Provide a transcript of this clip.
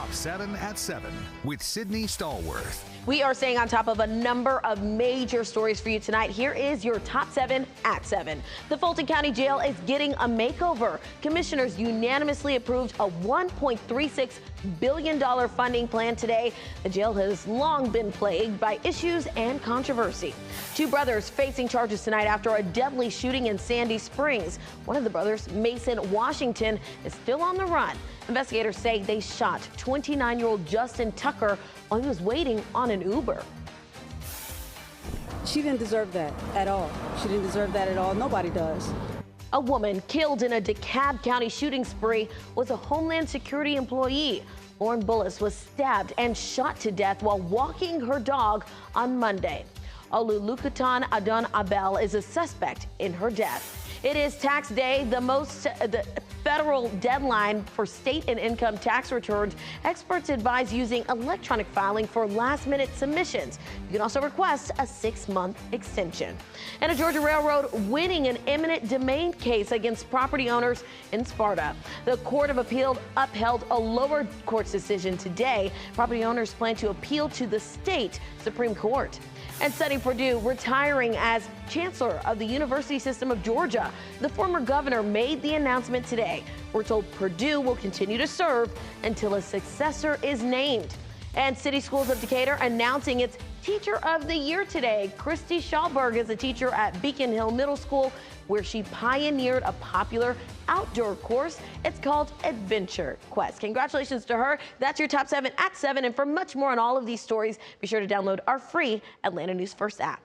Top 7 at 7 with Sydney Stallworth. We are staying on top of a number of major stories for you tonight. Here is your Top 7 at 7. The Fulton County Jail is getting a makeover. Commissioners unanimously approved a $1.36 billion funding plan today. The jail has long been plagued by issues and controversy. Two brothers facing charges tonight after a deadly shooting in Sandy Springs. One of the brothers, Mason Washington, is still on the run. Investigators say they shot 29-year-old Justin Tucker while he was waiting on an Uber. She didn't deserve that at all. She didn't deserve that at all. Nobody does. A woman killed in a DeKalb County shooting spree was a Homeland Security employee. Lauren Bullis was stabbed and shot to death while walking her dog on Monday. Olulukutan Adon Abel is a suspect in her death. It is tax day, the federal deadline for state and income tax returns. Experts advise using electronic filing for last-minute submissions. You can also request a 6-month extension. And a Georgia railroad winning an eminent domain case against property owners in Sparta. The Court of Appeal upheld a lower court's decision today. Property owners plan to appeal to the state Supreme Court. And Sonny Perdue retiring as Chancellor of the University System of Georgia. The former governor made the announcement today. We're told Perdue will continue to serve until a successor is named. And City Schools of Decatur announcing its Teacher of the Year today. Christy Schallberg is a teacher at Beacon Hill Middle School, where she pioneered a popular outdoor course. It's called Adventure Quest. Congratulations to her. That's your Top 7 at 7. And for much more on all of these stories, be sure to download our free Atlanta News First app.